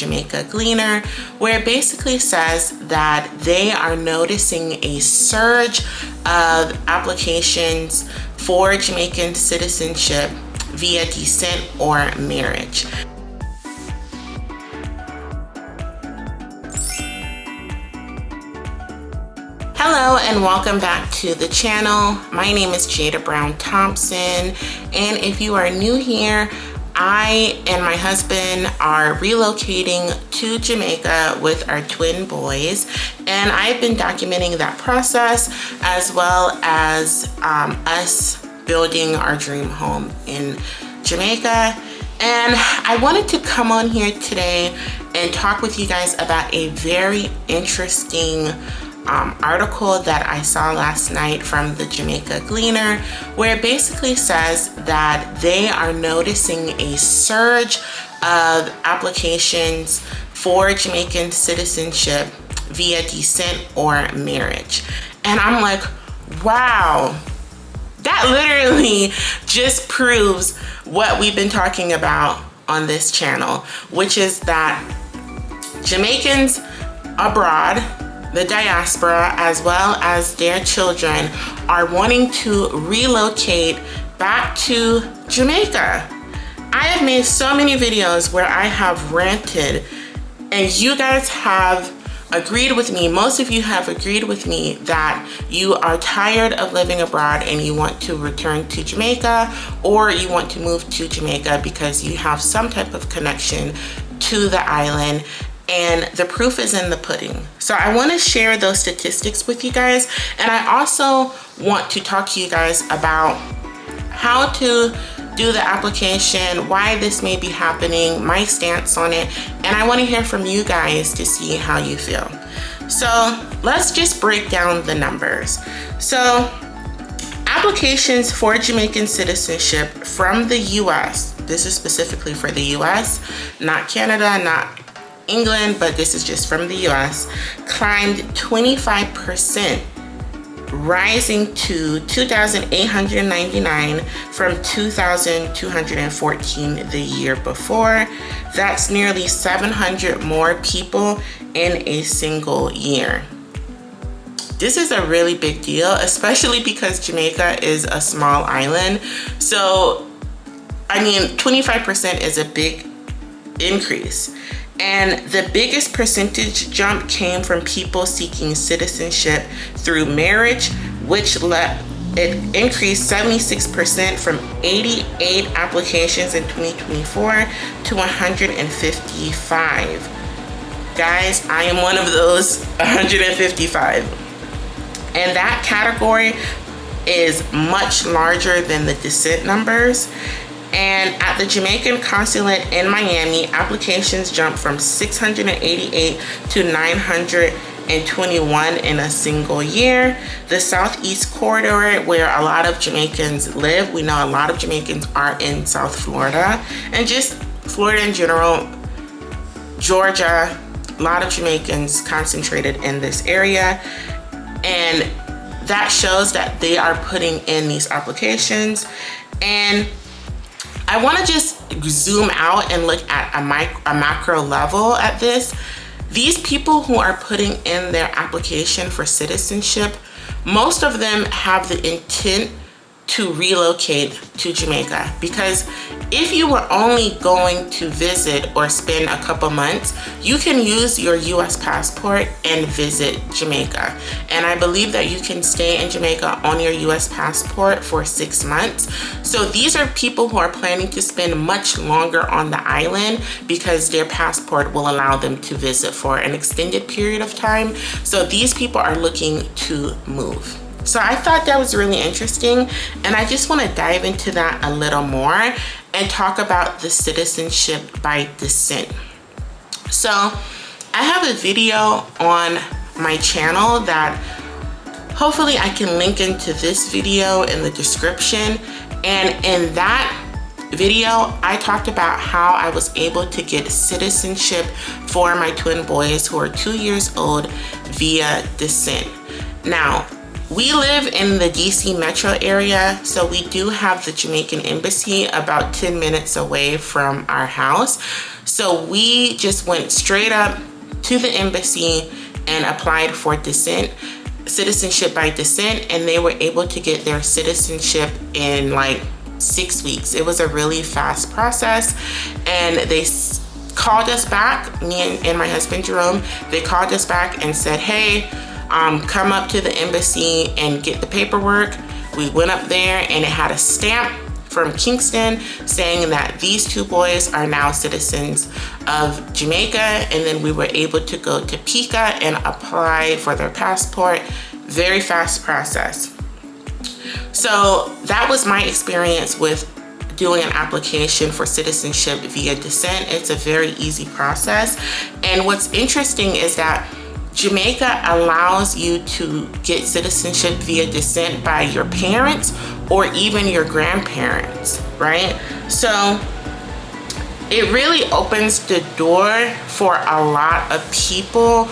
Jamaica Gleaner, where it basically says that they are noticing a surge of applications for Jamaican citizenship via descent or marriage. Hello and welcome back to the channel. My name is Jada Brown Thompson, and if you are new here, I and my husband are relocating to Jamaica with our twin boys, and I've been documenting that process as well as us building our dream home in Jamaica. And I wanted to come on here today and talk with you guys about a very interesting article that I saw last night from the Jamaica Gleaner, where it basically says that they are noticing a surge of applications for Jamaican citizenship via descent or marriage. And I'm like, wow, that literally just proves what we've been talking about on this channel, which is that Jamaicans abroad, the diaspora, as well as their children, are wanting to relocate back to Jamaica. I have made so many videos where I have ranted, and you guys have agreed with me. Most of you have agreed with me that you are tired of living abroad and you want to return to Jamaica, or you want to move to Jamaica because you have some type of connection to the island. And the proof is in the pudding. So I want to share those statistics with you guys. And I also want to talk to you guys about how to do the application, why this may be happening, my stance on it. And I want to hear from you guys to see how you feel. So let's just break down the numbers. So applications for Jamaican citizenship from the US, this is specifically for the US, not Canada, not England, but this is just from the US, climbed 25%, rising to 2,899 from 2,214 the year before. That's nearly 700 more people in a single year. This is a really big deal, especially because Jamaica is a small island. So, I mean, 25% is a big increase. And the biggest percentage jump came from people seeking citizenship through marriage, which it increased 76% from 88 applications in 2024 to 155. Guys, I am one of those 155. And that category is much larger than the descent numbers. And at the Jamaican consulate in Miami, applications jumped from 688 to 921 in a single year. The Southeast Corridor, where a lot of Jamaicans live, we know a lot of Jamaicans are in South Florida, and just Florida in general, Georgia, a lot of Jamaicans concentrated in this area. And that shows that they are putting in these applications. And I want to just zoom out and look at a macro level at this. These people who are putting in their application for citizenship, most of them have the intent to relocate to Jamaica, because if you were only going to visit or spend a couple months, you can use your US passport and visit Jamaica. And I believe that you can stay in Jamaica on your US passport for 6 months. So these are people who are planning to spend much longer on the island because their passport will allow them to visit for an extended period of time. So these people are looking to move. So I thought that was really interesting, and I just want to dive into that a little more and talk about the citizenship by descent. So I have a video on my channel that hopefully I can link into this video in the description, and in that video I talked about how I was able to get citizenship for my twin boys who are 2 years old via descent. Now, we live in the DC metro area, so we do have the Jamaican embassy about 10 minutes away from our house. So So we just went straight up to the embassy and applied for citizenship by descent, and they were able to get their citizenship in like 6 weeks. It was a really fast process, and they called us back, me and my husband Jerome. They called us back and said, hey, come up to the embassy and get the paperwork. We went up there and it had a stamp from Kingston saying that these two boys are now citizens of Jamaica, and then we were able to go to PICA and apply for their passport. Very fast process. So that was my experience with doing an application for citizenship via descent. It's a very easy process. And what's interesting is that Jamaica allows you to get citizenship via descent by your parents or even your grandparents, right? So it really opens the door for a lot of people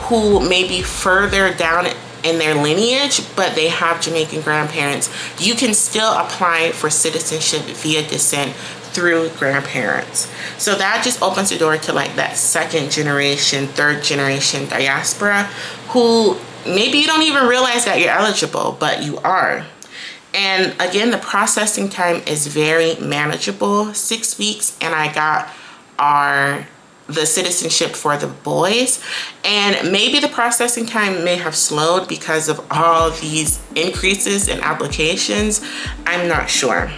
who may be further down in their lineage, but they have Jamaican grandparents. You can still apply for citizenship via descent through grandparents. So that just opens the door to like that second generation, third generation diaspora who maybe you don't even realize that you're eligible, but you are. And again, the processing time is very manageable, 6 weeks, and I got the citizenship for the boys. And maybe the processing time may have slowed because of all these increases in applications. I'm not sure.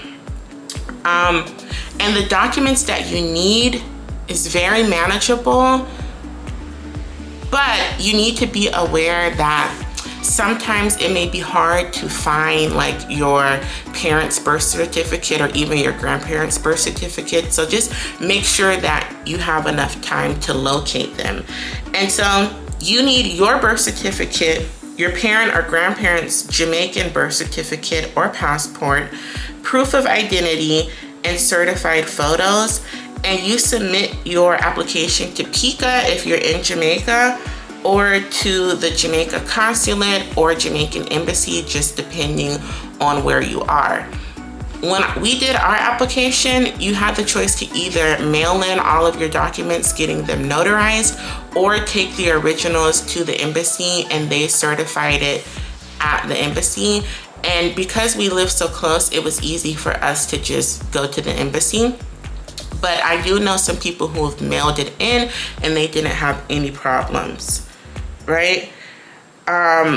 And the documents that you need is very manageable, but you need to be aware that sometimes it may be hard to find like your parents' birth certificate or even your grandparents' birth certificate. So just make sure that you have enough time to locate them. And so you need your birth certificate, your parent or grandparents' Jamaican birth certificate or passport, proof of identity, and certified photos. And you submit your application to PICA if you're in Jamaica, or to the Jamaica consulate or Jamaican embassy, just depending on where you are. When we did our application, you had the choice to either mail in all of your documents, getting them notarized, or take the originals to the embassy and they certified it at the embassy. And because we live so close, it was easy for us to just go to the embassy. But I do know some people who have mailed it in and they didn't have any problems, right?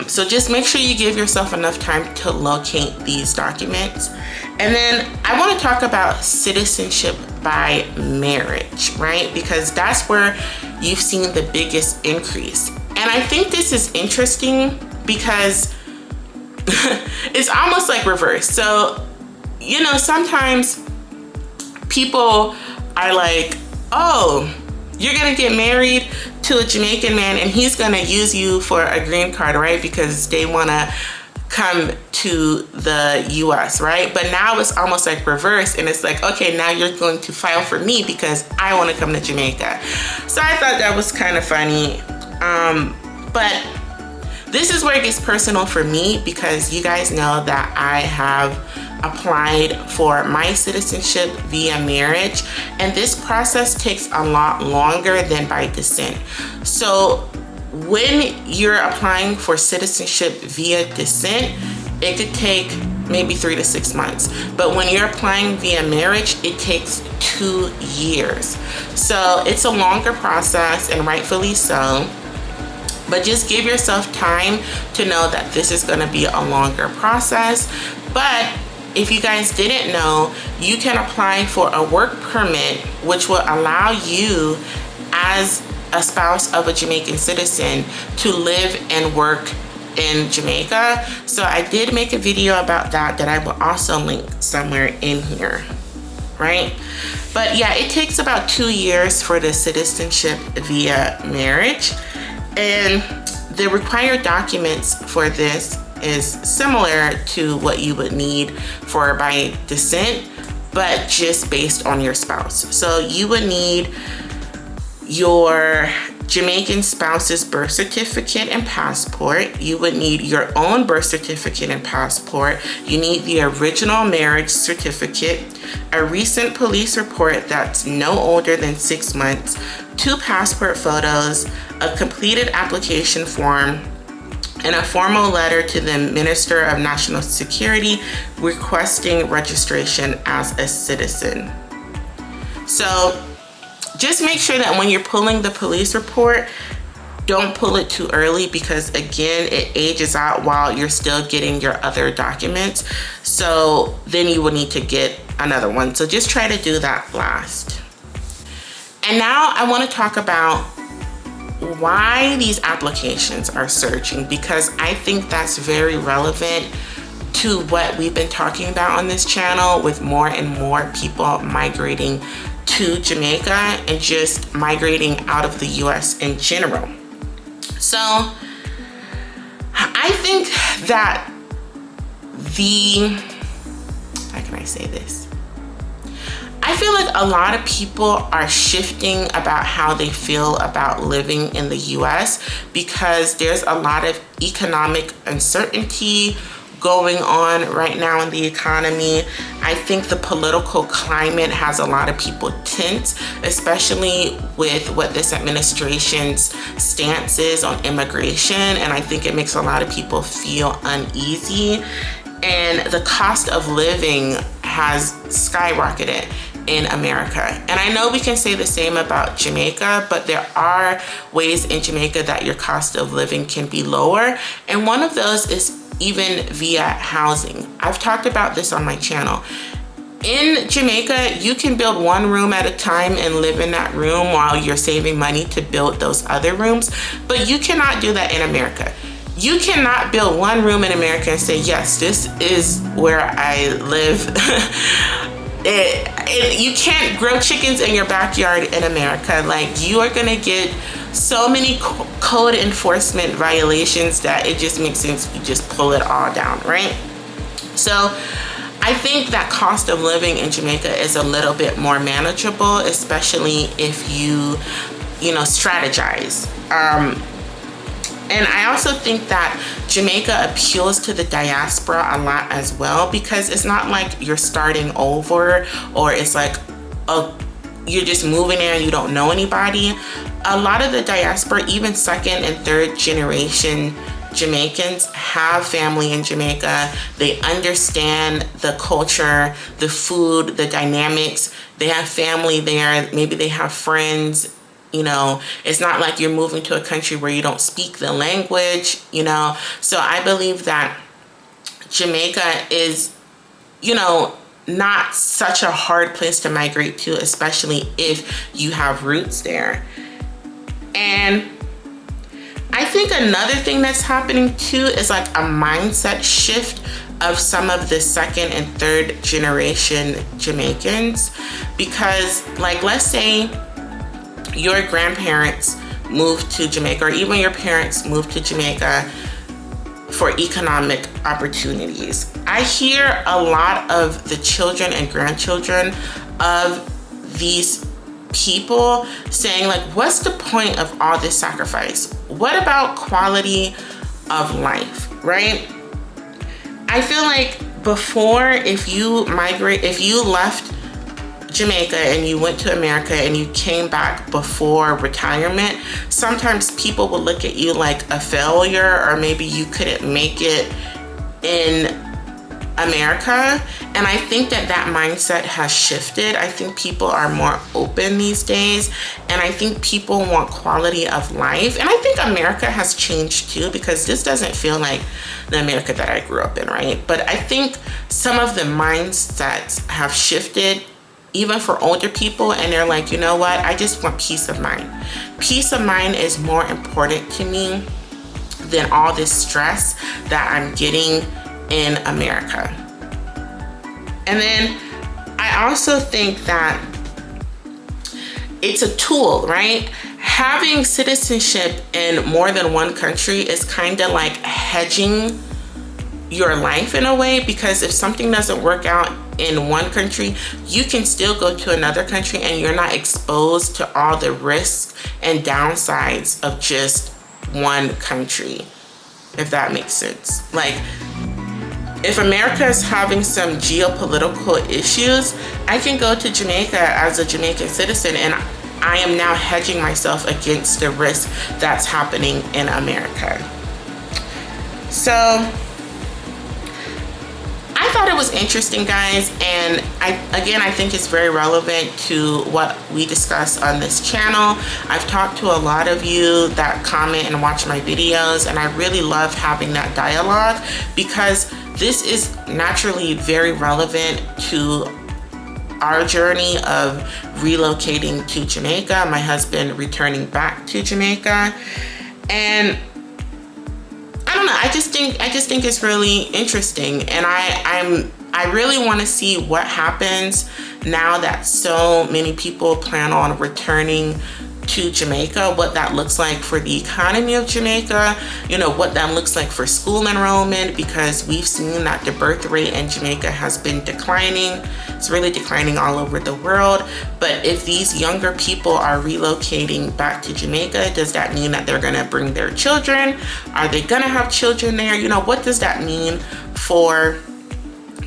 So just make sure you give yourself enough time to locate these documents. And then I want to talk about citizenship by marriage, right? Because that's where you've seen the biggest increase. And I think this is interesting because it's almost like reverse. So, you know, sometimes people are like, oh, you're gonna get married to a Jamaican man and he's gonna use you for a green card, right? Because they wanna come to the US, right? But now it's almost like reverse, and it's like, okay, now you're going to file for me because I wanna come to Jamaica. So I thought that was kind of funny. But this is where it gets personal for me, because you guys know that I have applied for my citizenship via marriage, and this process takes a lot longer than by descent. So when you're applying for citizenship via descent, it could take maybe 3 to 6 months. But when you're applying via marriage, it takes 2 years. So it's a longer process, and rightfully so. But just give yourself time to know that this is going to be a longer process. But if you guys didn't know, you can apply for a work permit, which will allow you as a spouse of a Jamaican citizen to live and work in Jamaica. So I did make a video about that I will also link somewhere in here, right? But yeah, it takes about 2 years for the citizenship via marriage. And the required documents for this is similar to what you would need for by descent, but just based on your spouse. So you would need your Jamaican spouse's birth certificate and passport. You would need your own birth certificate and passport. You need the original marriage certificate, a recent police report that's no older than 6 months, 2 passport photos, a completed application form, and a formal letter to the Minister of National Security requesting registration as a citizen. So just make sure that when you're pulling the police report, don't pull it too early, because again, it ages out while you're still getting your other documents. So then you will need to get another one. So just try to do that last. And now I want to talk about why these applications are surging, because I think that's very relevant to what we've been talking about on this channel, with more and more people migrating to Jamaica and just migrating out of the US in general. So I think that how can I say this? I feel like a lot of people are shifting about how they feel about living in the US, because there's a lot of economic uncertainty going on right now in the economy. I think the political climate has a lot of people tense, especially with what this administration's stance is on immigration, and I think it makes a lot of people feel uneasy. And the cost of living has skyrocketed in America. And I know we can say the same about Jamaica, but there are ways in Jamaica that your cost of living can be lower. And one of those is even via housing. I've talked about this on my channel. In Jamaica, you can build one room at a time and live in that room while you're saving money to build those other rooms, but you cannot do that in America. You cannot build one room in America and say, yes, this is where I live. You can't grow chickens in your backyard in America. Like, you are gonna get so many code enforcement violations that it just makes sense you just pull it all down, right? So I think that cost of living in Jamaica is a little bit more manageable, especially if you strategize. And I also think that Jamaica appeals to the diaspora a lot as well, because it's not like you're starting over, or it's like, you're just moving there and you don't know anybody. A lot of the diaspora, even second and third generation Jamaicans, have family in Jamaica. They understand the culture, the food, the dynamics. They have family there. Maybe they have friends. It's not like you're moving to a country where you don't speak the language, So I believe that Jamaica is, not such a hard place to migrate to, especially if you have roots there. And I think another thing that's happening too is like a mindset shift of some of the second and third generation Jamaicans, because like, let's say your grandparents moved to Jamaica, or even your parents moved to Jamaica for economic opportunities. I hear a lot of the children and grandchildren of these people saying, like, what's the point of all this sacrifice? What about quality of life, right? I feel like before, if you left Jamaica and you went to America and you came back before retirement, sometimes people will look at you like a failure, or maybe you couldn't make it in America. And I think that mindset has shifted. I think people are more open these days, and I think people want quality of life. And I think America has changed too, because this doesn't feel like the America that I grew up in, right? But I think some of the mindsets have shifted, even for older people, and they're like, you know what, I just want peace of mind. Peace of mind is more important to me than all this stress that I'm getting in America. And then I also think that it's a tool, right? Having citizenship in more than one country is kind of like hedging your life in a way, because if something doesn't work out in one country, you can still go to another country and you're not exposed to all the risks and downsides of just one country, if that makes sense. Like, if America is having some geopolitical issues, I can go to Jamaica as a Jamaican citizen and I am now hedging myself against the risk that's happening in America. So I thought it was interesting, guys, and I think it's very relevant to what we discuss on this channel. I've talked to a lot of you that comment and watch my videos, and I really love having that dialogue because this is naturally very relevant to our journey of relocating to Jamaica, my husband returning back to Jamaica. And I don't know, I just think it's really interesting, and I really want to see what happens now that so many people plan on returning to Jamaica, what that looks like for the economy of Jamaica, you know, what that looks like for school enrollment, because we've seen that the birth rate in Jamaica has been declining. It's really declining all over the world. But if these younger people are relocating back to Jamaica, does that mean that they're gonna bring their children? Are they gonna have children there? You know, what does that mean for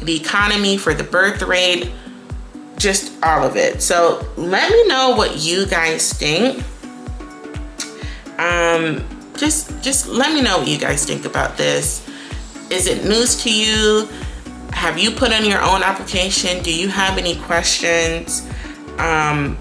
the economy, for the birth rate? Just all of it. So let me know what you guys think. Just let me know what you guys think about this. Is it news to you? Have you put in your own application? Do you have any questions? But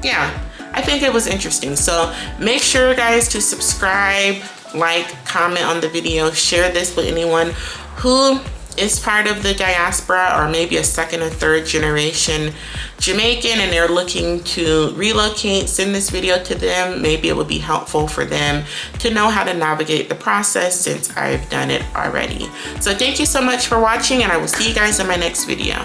yeah, I think it was interesting. So make sure, guys, to subscribe, like, comment on the video, share this with anyone who is part of the diaspora or maybe a second or third generation Jamaican and they're looking to relocate. Send this video to them. Maybe it would be helpful for them to know how to navigate the process since I've done it already. So thank you so much for watching, and I will see you guys in my next video.